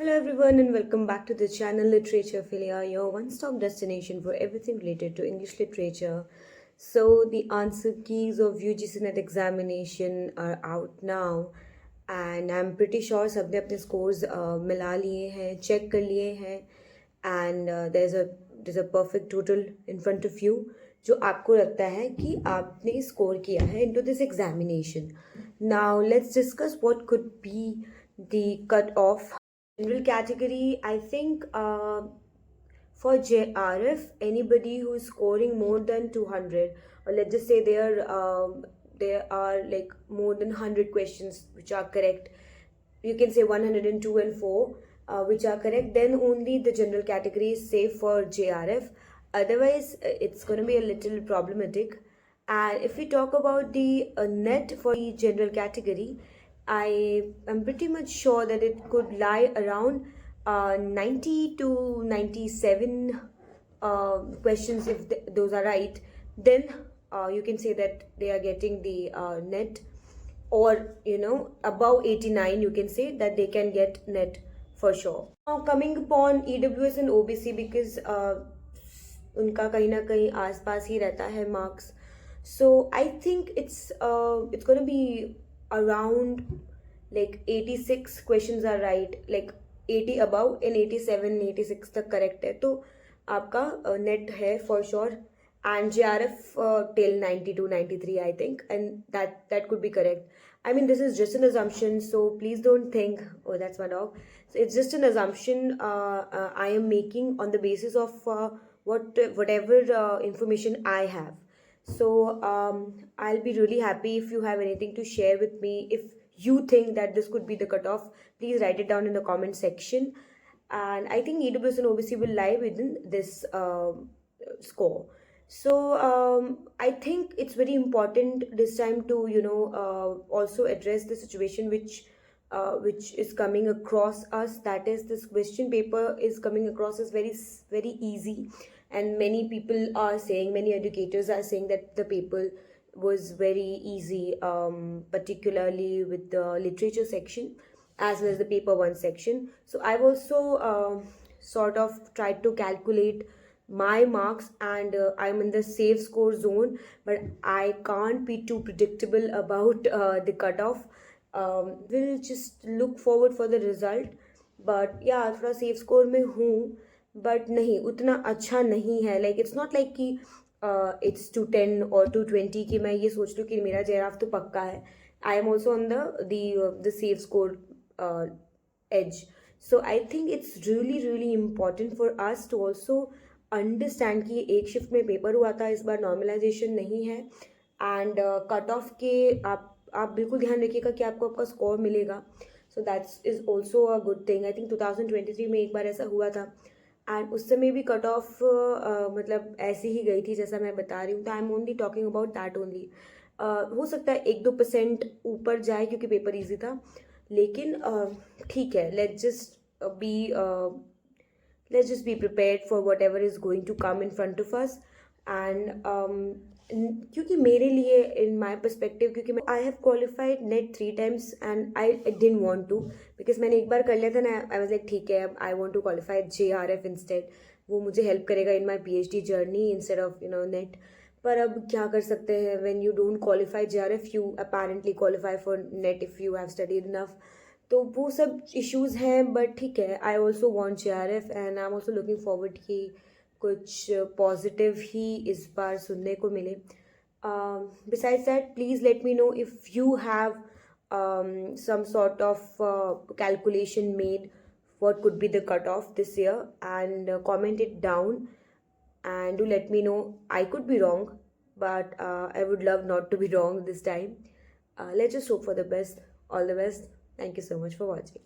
Hello everyone and welcome back to the channel Literature Philia, your one-stop destination for everything related to English literature. So the answer keys of UGC NET examination are out now and I'm pretty sure सबने अपने scores मिला लिए हैं, check कर लिए हैं and there's a perfect total in front of you जो आपको लगता है कि आपने score किया है into this examination. Now let's discuss what could be the cut-off. General category, I think for JRF, anybody who is scoring more than 200, or let's just say there are like more than 100 questions which are correct. You can say 102 and 4 which are correct. Then only the general category is safe for JRF. Otherwise, it's going to be a little problematic. And if we talk about the net for the general category, I am pretty much sure that it could lie around 90 to 97 questions. If those are right, then you can say that they are getting the net, or above 89 you can say that they can get net for sure. Now coming upon EWS and OBC, because उनका कहीं ना कहीं आसपास ही रहता है marks, so I think it's going to be around like 86 questions are right, like 80 above and 87 86 तक correct है, तो आपका net है for sure. And JRF till 92 93 I think, and that could be correct. I mean, this is just an assumption, so please don't think, oh that's my dog. So it's just an assumption I am making on the basis of whatever information I have. So I'll be really happy if you have anything to share with me. If you think that this could be the cutoff, please write it down in the comment section. And I think EWS and OBC will lie within this score. So I think it's very important this time to also address the situation which is coming across us. That is, this question paper is coming across as very very easy, and many people are saying, many educators are saying that the paper was very easy, particularly with the literature section as well as the paper 1 section. So I've also sort of tried to calculate my marks, and I'm in the safe score zone, but I can't be too predictable about the cutoff. We'll just look forward for the result, but yeah, थोड़ा safe score में हूँ, but नहीं उतना अच्छा नहीं है. Like it's not like कि it's 210 or 220 कि मैं ये सोच लूँ कि मेरा JRF तो पक्का है. I am also on the safe score edge. So I think it's really important for us to also understand कि एक शिफ्ट में पेपर हुआ था, इस बार नॉर्मलाइजेशन नहीं है. एंड कट ऑफ के आप बिल्कुल ध्यान रखिएगा कि आपको आपका स्कोर मिलेगा. So that's is also a good thing. I think 2023 में एक बार ऐसा हुआ था, एंड उस समय भी कट ऑफ मतलब ऐसी ही गई थी जैसा मैं बता रही हूँ. तो I am only talking about that only. हो सकता है 1-2% ऊपर जाए क्योंकि पेपर ईजी था, लेकिन ठीक है. Let's just be prepared for whatever is going to come in front of us. And क्योंकि मेरे लिए, in my perspective, क्योंकि I have qualified net 3 times and I didn't want to, because मैंने एक बार कर लिया था ना. I was like ठीक है, I want to qualify JRF instead. वो मुझे help करेगा in my PhD journey instead of net. पर अब क्या कर सकते हैं, when you don't qualify JRF, you apparently qualify for net if you have studied enough. तो वो सब इश्यूज़ हैं, बट ठीक है. I also want JRF and I am also looking forward कि कुछ पॉजिटिव ही इस बार सुनने को मिले. Besides that, please let me know if you have some sort of calculation made what could be the cutoff this year, and comment it down and do let me know. I could be wrong, but I would love not to be wrong this time. Let's just hope for the best. All the best. Thank you so much for watching.